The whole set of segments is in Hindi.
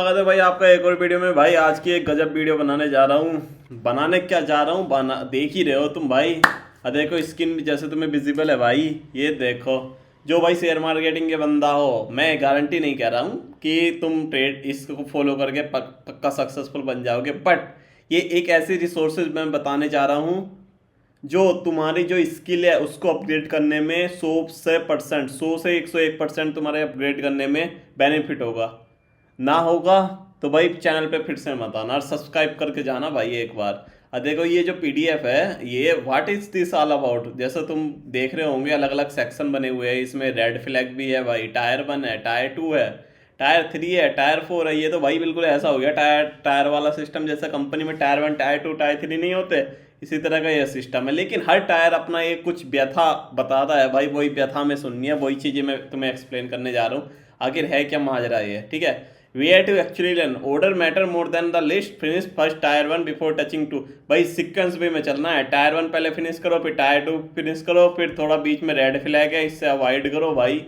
स्वागत है भाई आपका एक और वीडियो में। भाई आज की एक गजब वीडियो बनाने जा रहा हूँ। बनाने क्या जा रहा हूँ, बना देख ही रहे हो तुम भाई। देखो स्किन भी जैसे तुम्हें विजिबल है भाई। ये देखो, जो भाई शेयर मार्केटिंग के बंदा हो, मैं गारंटी नहीं कह रहा हूँ कि तुम ट्रेड इसको फॉलो करके पक्का सक्सेसफुल बन जाओगे, बट ये एक ऐसी रिसोर्सेज मैं बताने जा रहा हूँ जो तुम्हारी जो स्किल है उसको अपग्रेड करने में 100% 100 से 101% तुम्हारे अपग्रेड करने में बेनिफिट होगा। ना होगा तो भाई चैनल पे फिर से मत आना और सब्सक्राइब करके जाना भाई एक बार। देखो ये जो पीडीएफ है, ये what is this all about, जैसे तुम देख रहे होंगे अलग अलग सेक्शन बने हुए हैं। इसमें रेड फ्लैग भी है भाई, टायर 1 है, टायर 2 है, टायर 3 है, टायर 4 है। ये तो भाई बिल्कुल ऐसा हो गया टायर टायर वाला सिस्टम, जैसा कंपनी में टायर 1 टायर 2 टायर 3 नहीं होते, इसी तरह का ये सिस्टम है। लेकिन हर टायर अपना एक कुछ व्यथा बताता है भाई, वही व्यथा में सुननी है, वही चीज़ें मैं तुम्हें एक्सप्लेन करने जा रहा हूँ। आखिर है क्या माजरा ये, ठीक है। We have to actually learn order matter more than the list. Finish first tyre 1 before touching 2। भाई सीक्वेंस वे में चलना है, टायर 1 पहले फिनिश करो, फिर टायर 2 फिनिश करो, फिर थोड़ा बीच में रेड फ्लैग है इससे अवॉइड करो भाई,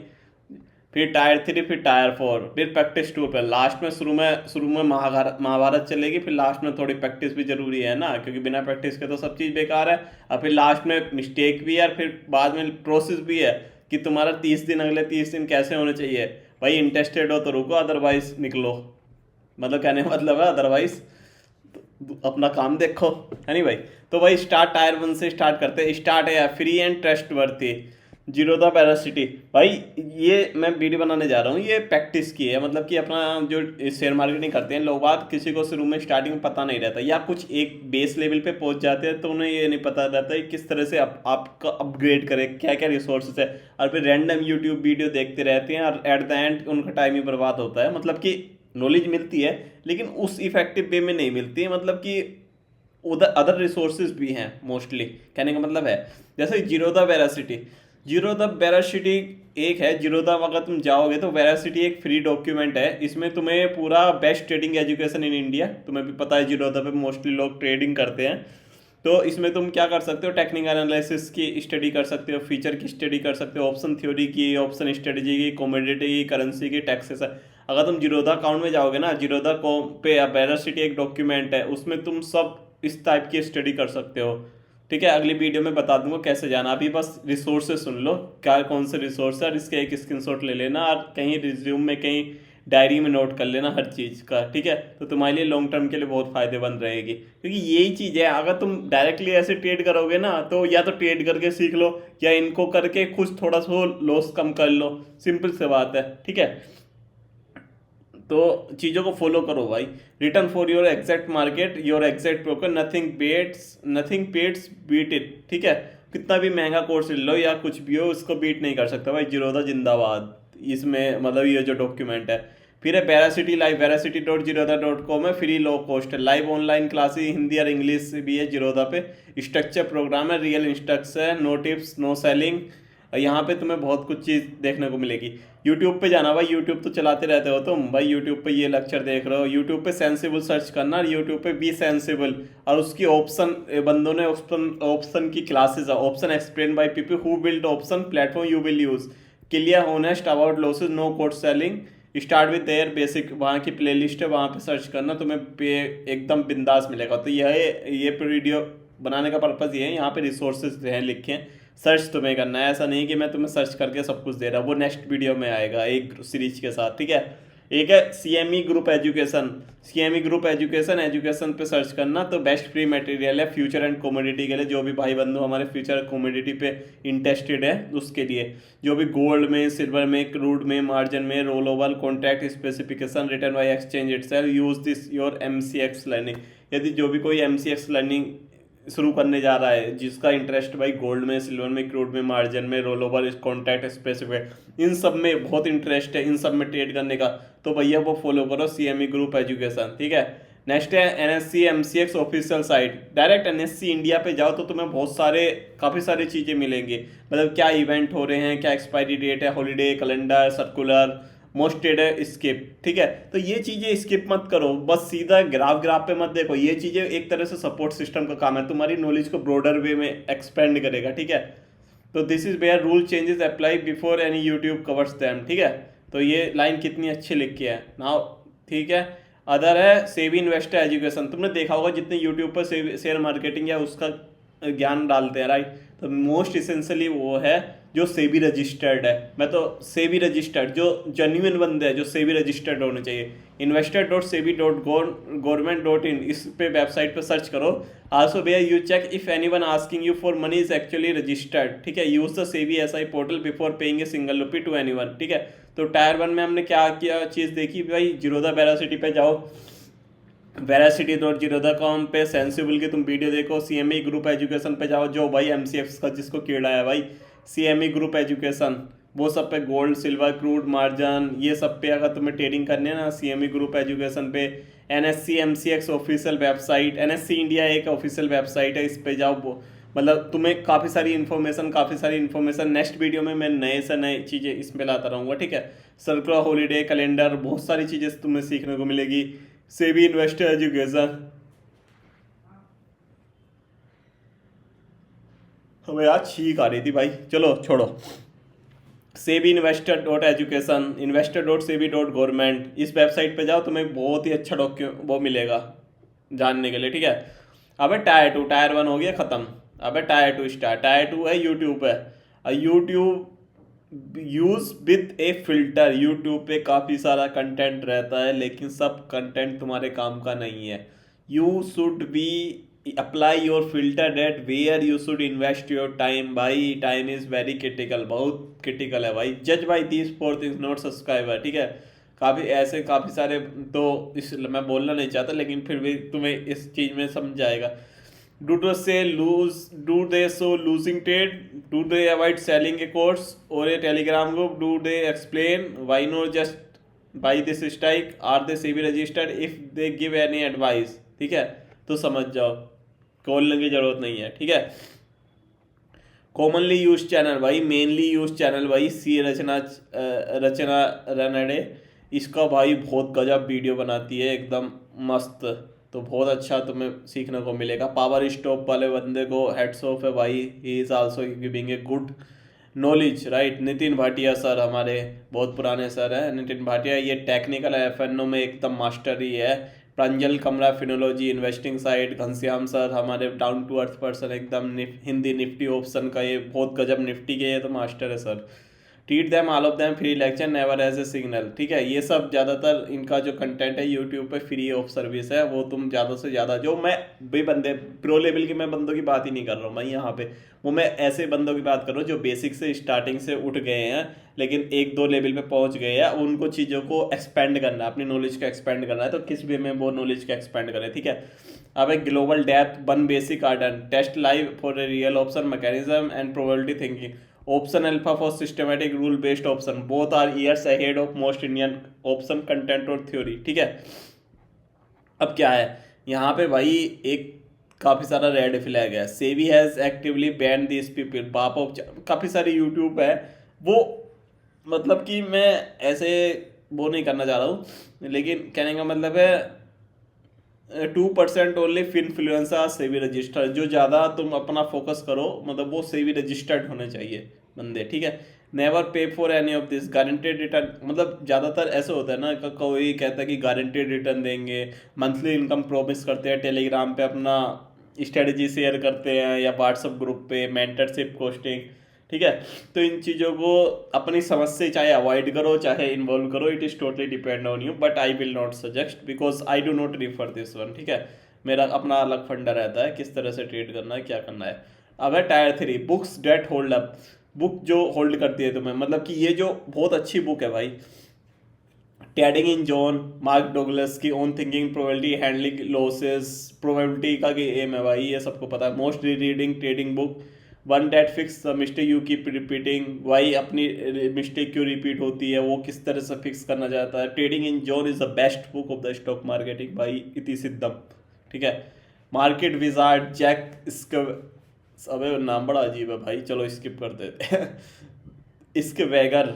फिर टायर 3, फिर टायर 4, फिर प्रैक्टिस 2 पे लास्ट में। शुरू में महाभारत चलेगी, फिर लास्ट में थोड़ी प्रैक्टिस भी जरूरी है ना, क्योंकि बिना प्रैक्टिस के तो सब चीज़ बेकार है। और फिर लास्ट में मिस्टेक भी है, और फिर बाद में प्रोसेस भी है कि तुम्हारा 30 दिन, अगले 30 दिन कैसे होने चाहिए। भाई इंटरेस्टेड हो तो रुको, अदरवाइज निकलो। मतलब कहने का मतलब है अदरवाइज अपना काम देखो, है नहीं भाई। तो भाई स्टार्ट टायर 1 से स्टार्ट करते हैं। स्टार्ट है free and trustworthy, zero the पैरासिटी। भाई ये मैं वीडियो बनाने जा रहा हूँ, ये प्रैक्टिस की है, मतलब कि अपना जो शेयर मार्केटिंग करते हैं लोग बात, किसी को शुरू में स्टार्टिंग में पता नहीं रहता, या कुछ एक बेस लेवल पे पहुंच जाते हैं तो उन्हें ये नहीं पता रहता है किस तरह से आपका अपग्रेड करें, क्या क्या रिसोर्सेज है। और फिर रैंडम यूट्यूब वीडियो देखते रहते हैं और एट द एंड उनका टाइम ही बर्बाद होता है। मतलब कि नॉलेज मिलती है लेकिन उस इफेक्टिव वे में नहीं मिलती है, मतलब कि उधर अदर रिसोर्सेज भी हैं मोस्टली। कहने का मतलब है जैसे जीरोधा वेरासिटी, जीरोधा वेरासिटी एक है। जीरोधा अगर तुम जाओगे तो वेरासिटी एक फ्री डॉक्यूमेंट है, इसमें तुम्हें पूरा best trading education in India, तुम्हें भी पता है जीरोधा पे मोस्टली लोग ट्रेडिंग करते हैं। तो इसमें तुम क्या कर सकते हो, टेक्निकल एनालिसिस की स्टडी कर सकते हो, फीचर की स्टडी कर सकते हो, ऑप्शन थ्योरी की, ऑप्शन स्ट्रेटजी की, कमोडिटी की, करेंसी की, टैक्सेस। अगर तुम जीरोधा अकाउंट में जाओगे ना, जीरोधा को पे या वेरासिटी एक डॉक्यूमेंट है, उसमें तुम सब इस टाइप की स्टडी कर सकते हो। ठीक है, अगली वीडियो में बता दूंगा कैसे जाना, अभी बस रिसोर्सेज सुन लो क्या कौन से रिसोर्स है, और इसका एक स्क्रीनशॉट ले लेना और कहीं रिज्यूम में कहीं डायरी में नोट कर लेना हर चीज़ का, ठीक है। तो तुम्हारे लिए लॉन्ग टर्म के लिए बहुत फायदेमंद रहेगी, क्योंकि यही चीज़ है। अगर तुम डायरेक्टली ऐसे ट्रेड करोगे ना, तो या तो ट्रेड करके सीख लो, या इनको करके कुछ थोड़ा सा लॉस कम कर लो, सिंपल सी बात है, ठीक है। तो चीज़ों को फॉलो करो भाई। Return for your exact market, your exact broker, nothing bets beat it, ठीक है। कितना भी महंगा कोर्स ले लो या कुछ भी हो, उसको बीट नहीं कर सकता भाई। जीरोधा जिंदाबाद, इसमें मतलब ये जो डॉक्यूमेंट है। फिर है वेरासिटी लाइव, वेरासिटी.जीरोधा.com है, फ्री लो कॉस्ट है, लाइव ऑनलाइन क्लासेस हिंदी और इंग्लिश भी है जीरोधा पे। स्ट्रक्चर प्रोग्राम है, रियल इंस्ट्रक्शन है, नो टिप्स नो सेलिंग। यहाँ पे तुम्हें बहुत कुछ चीज़ देखने को मिलेगी। यूट्यूब पे जाना भाई, यूट्यूब तो चलाते रहते हो तुम भाई, यूट्यूब पे ये लेक्चर देख रहे हो, यूट्यूब पे सेंसिबल सर्च करना, और यूट्यूब पे बी सेंसिबल, और उसकी ऑप्शन बंदों ने ऑप्शन की क्लासेस है, option explain by people who build option platform you will use, clear honest about losses no code selling, start with their basic, वहाँ की प्लेलिस्ट है, वहाँ पे सर्च करना, तुम्हें पे एकदम बिंदास मिलेगा। तो ये वीडियो बनाने का पर्पज़ ये है, यहाँ पे रिसोर्सेज हैं लिखे हैं, सर्च तुम्हें करना है। ऐसा नहीं कि मैं तुम्हें सर्च करके सब कुछ दे रहा, वो नेक्स्ट वीडियो में आएगा एक सीरीज के साथ, ठीक है। एक है CME group education, CME group education, education पे सर्च करना, तो बेस्ट फ्री मटेरियल है फ्यूचर एंड कमोडिटी के लिए, जो भी भाई बंधु हमारे फ्यूचर कमोडिटी पे इंटरेस्टेड है उसके लिए, जो भी गोल्ड में, सिल्वर में, क्रूड में, मार्जिन में, roll over, contract specification return by exchange itself, use this your MCX learning. यदि जो भी कोई एमसीएक्स लर्निंग शुरू करने जा रहा है, जिसका इंटरेस्ट भाई गोल्ड में, सिल्वर में, क्रूड में, मार्जिन में, रोल ओवर, कॉन्ट्रैक्ट स्पेसिफिक, इन सब में बहुत इंटरेस्ट है, इन सब में ट्रेड करने का, तो भैया वो फॉलो करो सीएमई ग्रुप एजुकेशन, ठीक है। नेक्स्ट है NSC MCX official site, direct NSC India पे जाओ तो तुम्हें बहुत सारे काफ़ी सारी चीज़ें मिलेंगी, मतलब क्या इवेंट हो रहे हैं, क्या एक्सपायरी डेट है, holiday calendar, circular, most trade है, स्किप, ठीक है। तो ये चीज़ें स्किप मत करो, बस सीधा ग्राफ पे मत देखो, ये चीज़ें एक तरह से सपोर्ट सिस्टम का काम है, तुम्हारी नॉलेज को ब्रॉडर वे में एक्सपेंड करेगा, ठीक है। तो this is where rule changes apply before any YouTube covers them, ठीक है। तो ये लाइन कितनी अच्छी लिख के है नाउ, ठीक है। अदर है सेबी इन्वेस्टर एजुकेशन। तुमने देखा होगा जितने यूट्यूब पर शेयर मार्केटिंग या उसका ज्ञान डालते हैं, राइट, तो मोस्ट इसेंशियली वो है जो सेबी रजिस्टर्ड है। मैं तो सेबी रजिस्टर्ड जो जेन्युइन बंदे हैं, जो सेबी रजिस्टर्ड होने चाहिए। investor.sebi.government.in इस पे वेबसाइट पे सर्च करो। आल्सो भैया you check if anyone asking you for money is actually registered, ठीक है। Use the SEBI SI portal before paying a single rupee to anyone, ठीक है। तो टायर 1 में हमने क्या किया चीज़ देखी भाई, जीरोधा वेरासिटी पे जाओ, veracity.jirodha.com पे सेंसिबल की तुम वीडियो देखो, सीएमई ग्रुप एजुकेशन पे जाओ, जो भाई एमसीएफ का जिसको कीड़ा है भाई, सीएमई ग्रुप एजुकेशन, वो सब पे गोल्ड सिल्वर क्रूड मार्जिन ये सब पे अगर तुम्हें ट्रेडिंग करनी है ना, सीएमई ग्रुप एजुकेशन पे। NSC MCX official website, NSC India एक ऑफिशियल वेबसाइट है, इस पे जाओ। मतलब तुम्हें काफ़ी सारी इन्फॉर्मेशन नेक्स्ट वीडियो में मैं नए से नए चीज़ें इसमें लाता रहूँगा, ठीक है। सर्कुलर हॉलीडे कैलेंडर, बहुत सारी चीज़ें तुम्हें सीखने को मिलेगी। सेबी इन्वेस्टर एजुकेशन, हमें यार छींक आ रही थी भाई, चलो छोड़ो। सेबी इन्वेस्टर.एजुकेशन, investor.sebi.government, इस वेबसाइट पे जाओ, तुम्हें बहुत ही अच्छा वो मिलेगा जानने के लिए, ठीक है। अबे टायर 2, टायर 1 हो गया ख़त्म, अबे टायर 2 स्टार्ट। टायर 2 है यूट्यूब है। YouTube use with A filter, YouTube पे काफ़ी सारा कंटेंट रहता है, लेकिन सब कंटेंट तुम्हारे काम का नहीं है। You should be apply your filter that where you should invest your time. भाई टाइम इज़ वेरी क्रिटिकल, बहुत क्रिटिकल है भाई। जज by this four things not subscriber, ठीक है। काफ़ी सारे तो इस मैं बोलना नहीं चाहता, लेकिन फिर भी तुम्हें इस चीज़ में समझ जाएगा। Do they show losing trade, do they avoid selling a course और a Telegram group, do they explain why not just buy this strike, are they SEBI registered, if they give any advice, ठीक है। तो समझ जाओ, खोलने की जरूरत नहीं है, ठीक है। कॉमनली यूज चैनल भाई, मेनली यूज चैनल भाई, सी रचना रनडे, इसका भाई बहुत गजब वीडियो बनाती है, एकदम मस्त। तो बहुत अच्छा तुम्हें सीखने को मिलेगा। पावर स्टॉप वाले बंदे को हेड्स ऑफ है भाई, he is also giving a good knowledge, right. Nitin Bhatia sir हमारे बहुत पुराने सर हैं, नितिन भाटिया, ये टेक्निकल एफएनओ में एकदम मास्टर ही है। Pranjal Kamra Finology investing site, Ghanshyam sir हमारे डाउन टू अर्थ पर्सन, एकदम हिंदी निफ्टी ऑप्शन का ये बहुत गजब निफ्टी के ये तो मास्टर है sir. Teach them all of them free lecture never as a signal, ठीक है। ये सब ज़्यादातर इनका जो कंटेंट है यूट्यूब पे फ्री ऑफ सर्विस है, वो तुम ज़्यादा से ज़्यादा जो मैं भी बंदे प्रो लेवल की मैं बंदों की बात ही नहीं कर रहा हूँ मैं यहाँ पे, वो मैं ऐसे बंदों की बात कर रहा हूँ जो बेसिक से स्टार्टिंग से उठ गए हैं, लेकिन 1-2 लेवल पे पहुंच गए हैं। उनको चीज़ों को एक्सपेंड करना है, अपनी नॉलेज को एक्सपेंड करना है, तो किस वे में वो नॉलेज को एक्सपेंड करें, ठीक है। अब एक global depth, 1 basic arden, test live for a real option mechanism and probability thinking, option alpha for systematic rule based option, both are years ahead of most Indian option content और थ्योरी, ठीक है। अब क्या है यहाँ पे भाई, एक काफ़ी सारा रेड फ्लैग है। SEBI has actively ban this people, बाप ऑफ, काफ़ी सारे यूट्यूब है वो, मतलब कि मैं ऐसे वो नहीं करना चाह रहा हूँ, लेकिन कहने का मतलब है 2% ओनली इन्फ्लुएंसर सेबी रजिस्टर्ड, जो ज़्यादा तुम अपना फोकस करो, मतलब वो सेबी रजिस्टर्ड होने चाहिए बंदे, ठीक है। नेवर पे for any of this guaranteed return, मतलब ज़्यादातर ऐसे होता है ना, कोई कहता है कि गारंटेड रिटर्न देंगे, मंथली इनकम प्रॉमिस करते हैं, टेलीग्राम पे अपना स्ट्रेटजी शेयर करते हैं, या व्हाट्सएप ग्रुप पे मेंटरशिप पोस्टिंग, ठीक है। तो इन चीज़ों को अपनी समझ से चाहे अवॉइड करो चाहे इन्वॉल्व करो, it is totally depend on you, but I will not suggest because I do not refer this one, ठीक है। मेरा अपना अलग फंडा रहता है किस तरह से ट्रेड करना है, क्या करना है। अब है tier 3, books that hold up, book जो होल्ड करती है तुम्हें, मतलब कि ये जो बहुत अच्छी बुक है भाई, trading in zone, Mark Douglas की own thinking probability handling losses, probability का एम है भाई, ये सबको पता है। Most reading trading book, one that fix the mistake you keep repeating, why अपनी मिस्टेक क्यों रिपीट होती है, वो किस तरह से फिक्स करना चाहता है। Trading in zone is the best book of the stock marketing भाई, इति सिद्धम, ठीक है। मार्केट विजार्ड जैक इसके, अबे नाम बड़ा अजीब है भाई, चलो स्किप कर देते हैं इसके वैगर,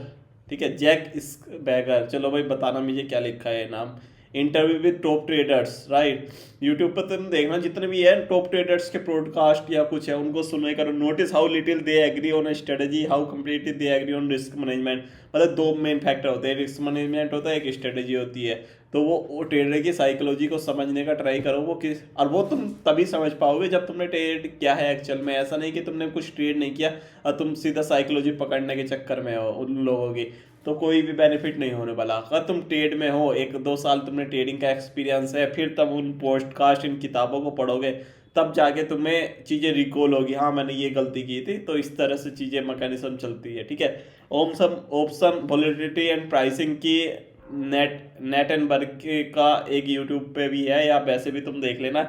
ठीक है, जैक इस बैगर, चलो भाई बताना मुझे क्या लिखा है नाम। Interview with top traders, right. YouTube पर तुम देखना जितने भी है टॉप ट्रेडर्स के पॉडकास्ट या कुछ है, उनको सुने करो। Notice how little they agree on strategy, how completely they agree on risk management, मतलब 2 मेन फैक्टर होते हैं, रिस्क मैनेजमेंट होता है, एक स्ट्रेटजी होती है। तो वो ट्रेडर की साइकोलॉजी को समझने का ट्राई करो, वो किस, और वो तुम तभी समझ पाओगे जब तुमने ट्रेड किया है एक्चुअल में। ऐसा नहीं कि तुमने कुछ ट्रेड नहीं किया और तुम सीधा साइकोलॉजी पकड़ने के चक्कर में हो उन लोगों की, तो कोई भी बेनिफिट नहीं होने वाला। अगर तुम ट्रेड में हो, 1-2 साल तुमने ट्रेडिंग का एक्सपीरियंस है, फिर तब उन पॉडकास्ट इन किताबों को पढ़ोगे, तब जाके तुम्हें चीज़ें रिकॉल होगी, हाँ मैंने ये गलती की थी। तो इस तरह से चीज़ें मैकेनिज्म चलती है, ठीक है। Option option volatility and pricing की नेट एंड बर्ग का एक यूट्यूब पे भी है, या वैसे भी तुम देख लेना।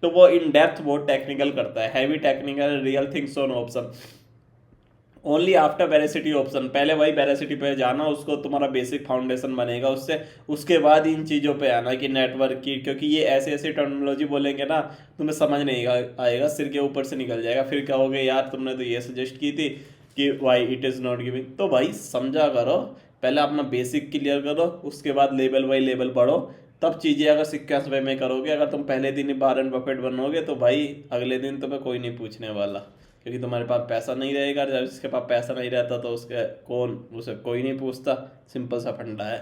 तो वो इन डेप्थ बहुत टेक्निकल करता है, heavy technical real things on option only after veracity option. पहले वही वेरासिटी पे जाना, उसको तुम्हारा बेसिक फाउंडेशन बनेगा उससे, उसके बाद इन चीज़ों पे आना कि नेटवर्क की, क्योंकि ये ऐसे ऐसे टर्मिनोलॉजी बोलेंगे ना तुम्हें समझ नहीं आएगा, सिर के ऊपर से निकल जाएगा, फिर कहोगे यार तुमने तो ये सजेस्ट की थी कि why it is not giving. तो भाई समझा करो, पहले अपना बेसिक क्लियर करो, उसके बाद लेवल बाई लेवल बढ़ो, तब चीज़ें अगर सिक्वेंस वे में करोगे। अगर तुम पहले दिन ही वॉरेन बफेट बनोगे तो भाई अगले दिन तुम्हें कोई नहीं पूछने वाला, क्योंकि तुम्हारे पास पैसा नहीं रहेगा। जब जिसके पास पैसा नहीं रहता तो उसके कौन, उसे कोई नहीं पूछता, सिंपल सा फंडा है।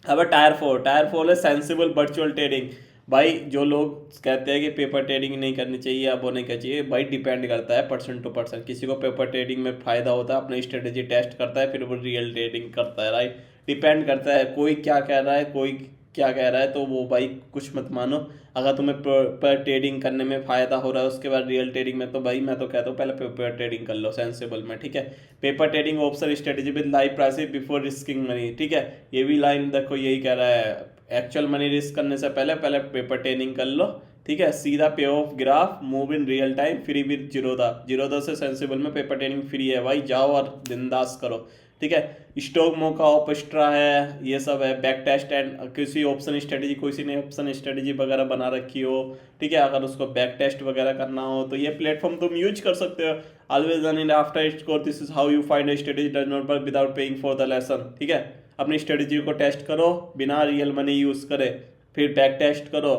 अब टायर 4 है सेंसिबल वर्चुअल ट्रेडिंग। भाई जो लोग कहते हैं कि पेपर ट्रेडिंग नहीं करनी चाहिए, अब वो नहीं करनी चाहिए, भाई डिपेंड करता है पर्सन टू पर्सन। किसी को पेपर ट्रेडिंग में फ़ायदा होता है, अपनी स्ट्रेटेजी टेस्ट करता है, फिर वो रियल ट्रेडिंग करता है, राइट। डिपेंड करता है कोई क्या कह रहा है, कोई क्या कह रहा है, तो वो भाई कुछ मत मानो। अगर तुम्हें पेपर ट्रेडिंग करने में फ़ायदा हो रहा है उसके बाद रियल ट्रेडिंग में, तो भाई मैं तो कहता हूँ पहले पेपर ट्रेडिंग कर लो सेंसिबल में, ठीक है। Paper trading option strategy with live price before risking money, ठीक है। ये भी लाइन देखो यही कह रहा है, एक्चुअल मनी रिस्क करने से पहले पहले पेपर ट्रेडिंग कर लो, ठीक है। सीधा पे of graph move in real time free with Zerodha से सेंसिबल में पेपर ट्रेडिंग फ्री है भाई, जाओ और बिंदास करो, ठीक है। स्टॉक मोका ऑपस्ट्रा है, ये सब है। बैक टेस्ट एंड किसी ऑप्शन स्ट्रेटेजी, किसी ने ऑप्शन स्ट्रेटेजी वगैरह बना रखी हो, ठीक है, अगर उसको बैक टेस्ट वगैरह करना हो तो ये प्लेटफॉर्म तुम यूज कर सकते हो। Always run in after score, this is how you find strategy does not work without paying for the lesson, ठीक है। अपनी स्ट्रेटेजी को टेस्ट करो बिना रियल मनी यूज़ करे, फिर बैक टेस्ट करो।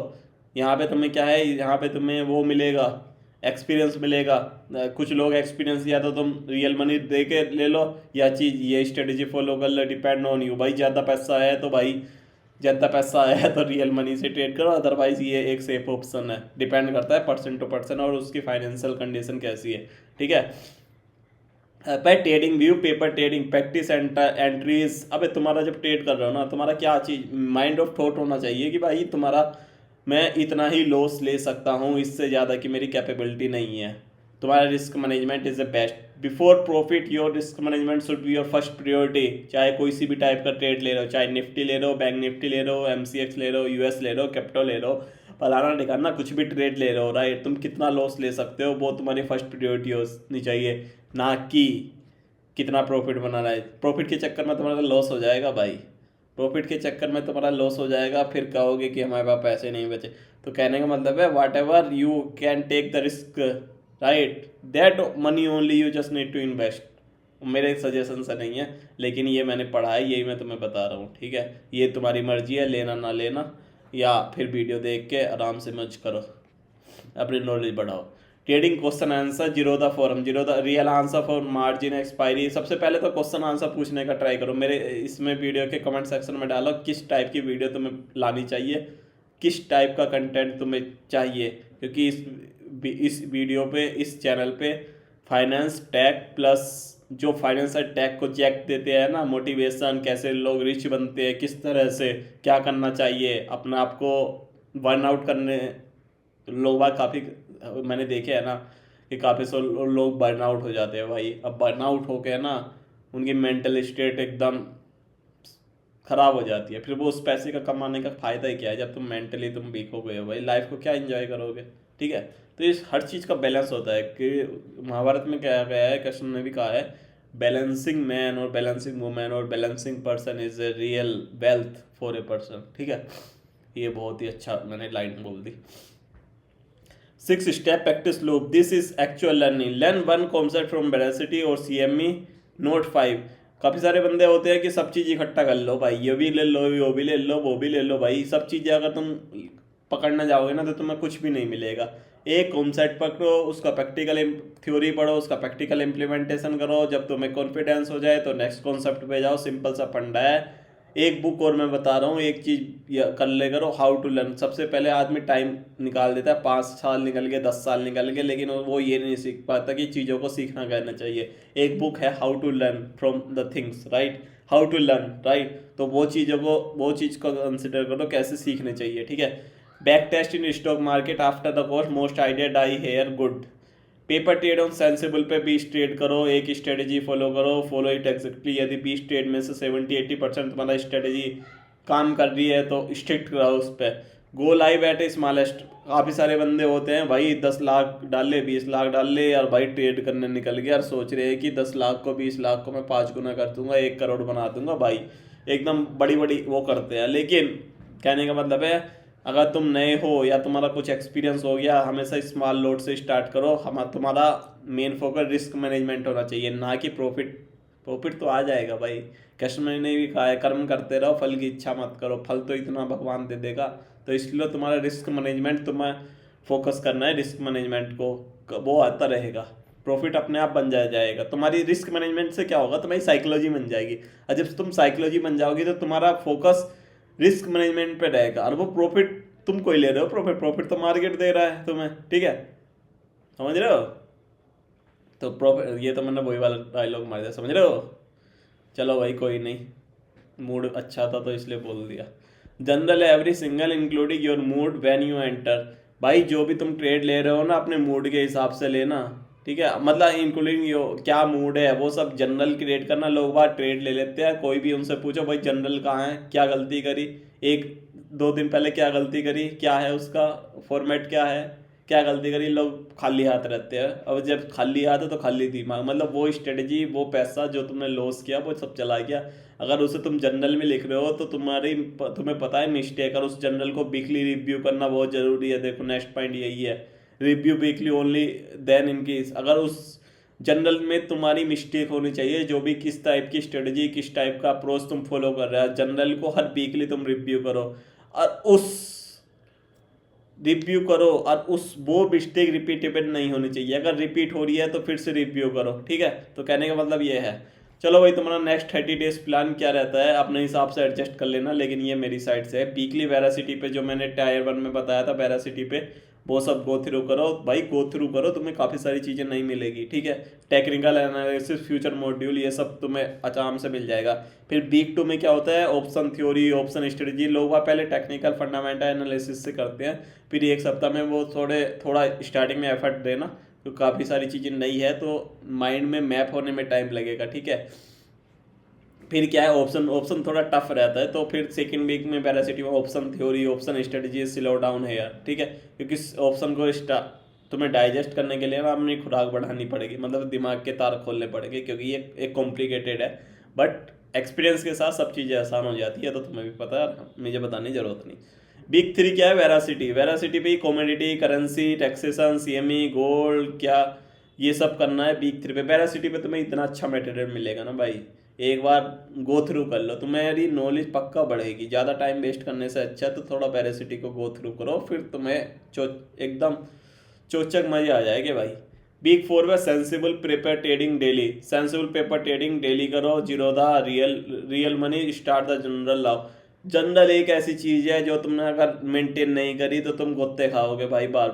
यहाँ पे तुम्हें क्या है, यहाँ पे तुम्हें वो मिलेगा, एक्सपीरियंस मिलेगा। कुछ लोग एक्सपीरियंस या तो तुम रियल मनी दे के ले लो, या चीज़ ये स्ट्रेटेजी फॉलो कर लो, डिपेंड ऑन यू भाई। ज़्यादा पैसा है तो भाई, ज़्यादा पैसा है तो रियल मनी से ट्रेड करो, अदरवाइज ये एक सेफ ऑप्शन है। डिपेंड करता है पर्सन टू पर्सन और उसकी फाइनेंशियल कंडीशन कैसी है, ठीक है। पे trading view, paper trading practice entries. अबे तुम्हारा जब ट्रेड कर रहे हो ना, तुम्हारा क्या चीज माइंड ऑफ थॉट होना चाहिए कि भाई तुम्हारा, मैं इतना ही लॉस ले सकता हूँ, इससे ज़्यादा की मेरी कैपेबिलिटी नहीं है। तुम्हारा risk management is the best before profit. Your risk management should be your first priority. चाहे कोई सी भी टाइप का ट्रेड ले रहे हो, चाहे निफ्टी ले रहे हो, बैंक निफ्टी ले रहे हो, MCX ले रहे हो, US ले रहे हो, क्रिप्टो ले रहे हो, फलाना निकालना, कुछ भी ट्रेड ले रहे हो, राइट। तुम कितना लॉस ले सकते हो वो तुम्हारी फर्स्ट प्रियोरिटी होनी चाहिए, ना कि कितना प्रॉफिट बनाना है। प्रॉफिट के चक्कर में तुम्हारा लॉस हो जाएगा भाई, प्रॉफिट के चक्कर में तुम्हारा लॉस हो जाएगा, फिर कहोगे कि हमारे पास पैसे नहीं बचे। तो कहने का मतलब है whatever you can take the risk, right, that money only you just need to invest. मेरे सजेशन से नहीं है, लेकिन ये मैंने पढ़ा है, यही मैं तुम्हें बता रहा हूँ, ठीक है। ये तुम्हारी मर्जी है, लेना ना लेना, या फिर वीडियो देख के आराम से मर्ज करो, अपनी नॉलेज बढ़ाओ। Trading question answer, Zerodha forum, Zerodha real answer for margin expiry. सबसे पहले तो क्वेश्चन आंसर पूछने का ट्राई करो। मेरे इसमें वीडियो के कमेंट सेक्शन में डालो किस टाइप की वीडियो तुम्हें लानी चाहिए, किस टाइप का कंटेंट तुम्हें चाहिए, क्योंकि इस वीडियो पे, इस चैनल पे फाइनेंस टेक प्लस जो फाइनेंस और टेक को जैक देते हैं ना, मोटिवेशन, कैसे लोग रिच बनते हैं, किस तरह से क्या करना चाहिए, अपने आप को बर्नआउट करने, लोग बाग काफ़ी मैंने देखे है ना कि काफ़ी सो लोग बर्नआउट हो जाते हैं भाई। अब बर्नआउट हो के ना उनकी मेंटल स्टेट एकदम ख़राब हो जाती है, फिर वो उस पैसे का कमाने का फ़ायदा ही क्या है जब तुम मेंटली तुम वीक हो गए हो भाई, लाइफ को क्या एंजॉय करोगे, ठीक है। तो इस हर चीज़ का बैलेंस होता है कि महाभारत में क्या गया है, कृष्ण ने भी कहा है, बैलेंसिंग मैन और बैलेंसिंग वुमेन और balancing person is a real wealth for a person, ठीक है। ये बहुत ही अच्छा मैंने लाइन बोल दी। 6 step practice loop, this is actual learning, learn one concept from veracity और CME नोट 5। काफ़ी सारे बंदे होते हैं कि सब चीज़ इकट्ठा कर लो भाई, ये भी ले लो, वो भी ले लो, वो भी ले लो भाई। सब चीज़ें अगर तुम पकड़ना जाओगे ना तो तुम्हें कुछ भी नहीं मिलेगा। एक कॉन्सेप्ट पकड़ो, उसका प्रैक्टिकल थ्योरी पढ़ो, उसका प्रैक्टिकल इम्प्लीमेंटेशन करो, जब तुम्हें कॉन्फिडेंस हो जाए तो नेक्स्ट कॉन्सेप्ट पे जाओ। सिंपल सा फंडा है, एक बुक और मैं बता रहा हूँ, एक चीज़ कर ले करो, हाउ टू लर्न। सबसे पहले आदमी टाइम निकाल देता है, 5 साल निकल गए, 10 साल निकल गए, लेकिन वो ये नहीं सीख पाता कि चीज़ों को सीखना करना चाहिए। एक बुक है how to learn from the things, right, how to learn, right. तो वो चीज़ों को, वो चीज़ को कंसिडर करो कैसे सीखने चाहिए, ठीक है। Back test in stock market after the course, most idea die here good. Paper trade on sensible पे 20 ट्रेड करो, एक स्ट्रेटेजी फॉलो करो, फॉलो इट एग्जैक्टली। यदि 20 ट्रेड में से 70-80% तुम्हारा स्ट्रेटेजी काम कर रही है तो स्ट्रिक्ट रहो उस पर। Go live at smallest. काफ़ी सारे बंदे होते हैं भाई, 10 लाख डाल ले, 20 लाख डाल ले, और भाई ट्रेड करने निकल गया और सोच रहे हैं कि 10 लाख को 20 लाख को मैं 5 गुना कर दूंगा, 1 करोड़ बना दूंगा भाई। एकदम बड़ी बड़ी वो करते हैं, लेकिन कहने का मतलब है अगर तुम नए हो या तुम्हारा कुछ एक्सपीरियंस हो गया, हमेशा स्मॉल लोड से स्टार्ट करो। हम तुम्हारा मेन फोकस रिस्क मैनेजमेंट होना चाहिए, ना कि प्रॉफिट। प्रॉफिट तो आ जाएगा भाई, कृष्ण ने भी कहा है कर्म करते रहो, फल की इच्छा मत करो, फल तो इतना भगवान दे देगा। तो इसलिए तुम्हारा रिस्क मैनेजमेंट, तुम्हें फोकस करना है रिस्क मैनेजमेंट को, वो आता रहेगा। प्रॉफिट अपने आप बन जाएगा। तुम्हारी रिस्क मैनेजमेंट से क्या होगा, तुम्हारी साइकोलॉजी बन जाएगी, और जब तुम साइकोलॉजी बन जाओगी तो तुम्हारा फोकस रिस्क मैनेजमेंट पे रहेगा, और वो प्रॉफिट तुम कोई ले रहे हो, प्रॉफिट प्रॉफिट तो मार्केट दे रहा है तुम्हें, ठीक है, समझ रहे हो। तो प्रॉफिट, ये तो मैंने वही वाला डायलॉग मार दिया, समझ रहे हो। चलो भाई कोई नहीं, मूड अच्छा था तो इसलिए बोल दिया। General every single including your mood when you enter. भाई जो भी तुम ट्रेड ले रहे हो ना, अपने मूड के हिसाब से लेना, ठीक है। मतलब इंक्लूडिंग यो क्या मूड है वो सब जनरल क्रिएट करना। लोग बात ट्रेड ले लेते हैं, कोई भी उनसे पूछो भाई जनरल कहाँ है, क्या गलती करी, 1-2 दिन पहले क्या गलती करी, क्या है उसका फॉर्मेट, क्या है, क्या गलती करी। लोग खाली हाथ रहते हैं, अब जब खाली हाथ है तो खाली दिमाग, मतलब वो स्ट्रेटजी, वो पैसा जो तुमने लॉस किया वो सब चला गया। अगर उसे तुम जर्नल में लिख रहे हो तो तुम्हें पता है मिस्टेक, और उस जर्नल को वीकली रिव्यू करना बहुत जरूरी है। देखो नेक्स्ट पॉइंट यही है, review weekly only then in case. अगर उस जनरल में तुम्हारी मिस्टेक होनी चाहिए, जो भी किस टाइप की स्ट्रेटजी, किस टाइप का अप्रोच तुम फॉलो कर रहे हो, जनरल को हर वीकली तुम रिव्यू करो, और उस वो मिस्टेक रिपीटेबल नहीं होनी चाहिए। अगर रिपीट हो रही है तो फिर से रिव्यू करो, ठीक है। तो कहने का मतलब ये है। चलो भाई तुम्हारा नेक्स्ट 30 डेज प्लान क्या रहता है अपने हिसाब से एडजस्ट कर लेना, लेकिन ये मेरी साइड से है। वीकली वेरासिटी पे जो मैंने टायर 1 में बताया था, वेरासिटी पे वो सब गो थ्रू करो भाई, गो थ्रू करो, तुम्हें काफ़ी सारी चीज़ें नहीं मिलेगी, ठीक है। टेक्निकल एनालिसिस, फ्यूचर मॉड्यूल, ये सब तुम्हें आराम से मिल जाएगा। फिर वीक 2 में क्या होता है, ऑप्शन थ्योरी, ऑप्शन स्ट्रेटजी। लोग वह पहले टेक्निकल फंडामेंटल एनालिसिस से करते हैं, फिर एक सप्ताह में वो थोड़ा स्टार्टिंग में एफर्ट देना, तो काफ़ी सारी चीज़ें नई है तो माइंड में मैप होने में टाइम लगेगा, ठीक है। फिर क्या है, ऑप्शन ऑप्शन थोड़ा टफ रहता है, तो फिर सेकंड वीक में वेरासिटी में option theory, option strategy, slow down है यार, ठीक है। क्योंकि ऑप्शन को तुम्हें डाइजेस्ट करने के लिए ना अपनी खुराक बढ़ानी पड़ेगी, मतलब दिमाग के तार खोलने पड़ेंगे, क्योंकि ये एक कॉम्प्लिकेटेड है। बट एक्सपीरियंस के साथ सब चीज़ें आसान हो जाती है, तो तुम्हें भी पता है, मुझे बताने की जरूरत नहीं। वीक 3 क्या है, वेरासिटी। वेरासिटी पे commodity, currency, taxation, CME, gold, क्या ये सब करना है वीक 3 पे। वेरासिटी पे तुम्हें इतना अच्छा मटेरियल मिलेगा ना भाई, एक बार गो थ्रू कर लो, तुम्हारी नॉलेज पक्का बढ़ेगी। ज़्यादा टाइम वेस्ट करने से अच्छा तो थोड़ा वेरासिटी को गो थ्रू करो, फिर तुम्हें एकदम चोचक मजे आ जाएंगे भाई। वीक 4 में sensible paper trading daily. Sensible paper trading daily करो, Zerodha real money, start the journal लाओ। जनरल एक ऐसी चीज़ है जो तुमने अगर मेंटेन नहीं करी तो तुम गोते खाओगे भाई, बार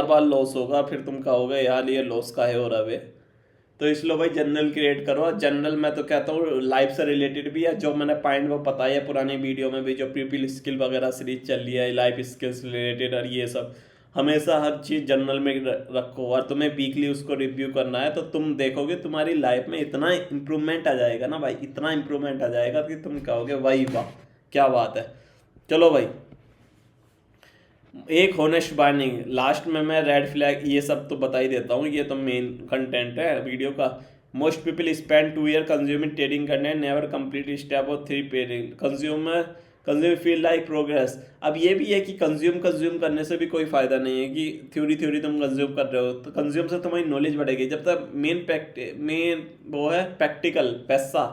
बार लॉस होगा, फिर तुम कहोगे यार ये लॉस का है, हो रहा है। तो इसलिए भाई जनरल क्रिएट करो। जनरल मैं तो कहता हूँ लाइफ से रिलेटेड भी है, जो मैंने पॉइंट वो बताया है पुरानी वीडियो में भी, जो पीपल स्किल वगैरह सीरीज चल रही है, लाइफ स्किल्स रिलेटेड, और ये सब हमेशा हर चीज़ जनरल में रखो, और तुम्हें वीकली उसको रिव्यू करना है। तो तुम देखोगे तुम्हारी लाइफ में इतना इंप्रूवमेंट आ जाएगा ना भाई, इतना इंप्रूवमेंट आ जाएगा कि तुम कहोगे भाई वाह क्या बात है। चलो भाई, एक होनेस्ट बार्निंग लास्ट में, मैं रेड फ्लैग ये सब तो बता ही देता हूँ, ये तो मेन कंटेंट है वीडियो का। Most people spend 2 year consuming trading करने, never complete step of 3 pairing. Consume feel like progress. अब ये भी है कि कंज्यूम करने से भी कोई फायदा नहीं है कि थ्योरी तुम कंज्यूम कर रहे हो, तो कंज्यूम से तुम्हारी नॉलेज बढ़ेगी। जब तक मेन वो है प्रैक्टिकल पैसा,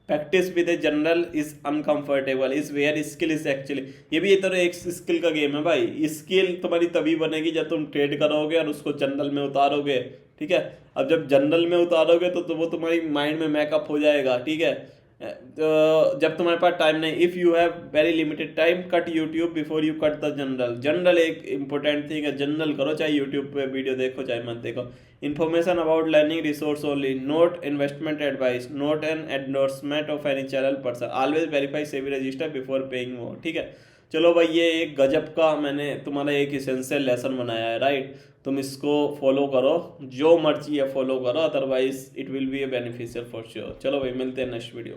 practice with a journal is uncomfortable is where skill is actually. ये भी तरह एक स्किल का गेम है भाई। स्किल तुम्हारी तभी बनेगी जब तुम ट्रेड करोगे और उसको जनरल में उतारोगे, ठीक है। अब जब जनरल में उतारोगे तो वो तुम्हारी माइंड में मैकअप हो जाएगा, ठीक है। तो जब तुम्हारे पास टाइम नहीं, if you have very limited time, cut YouTube before you cut the journal. Journal एक इंपॉर्टेंट थिंग है, जनरल करो, चाहे यूट्यूब पे वीडियो देखो चाहे मत देखो। Information about learning resource only, not investment advice, not an endorsement of any channel person, always verify SEBI register before paying more. ठीक है, चलो भाई ये एक गजब का मैंने तुम्हारा एक इसेंशियल लेसन बनाया है, राइट। तुम इसको फॉलो करो, जो मर्जी है फॉलो करो, otherwise it will be A beneficial for sure. चलो भाई मिलते हैं नेक्स्ट वीडियो।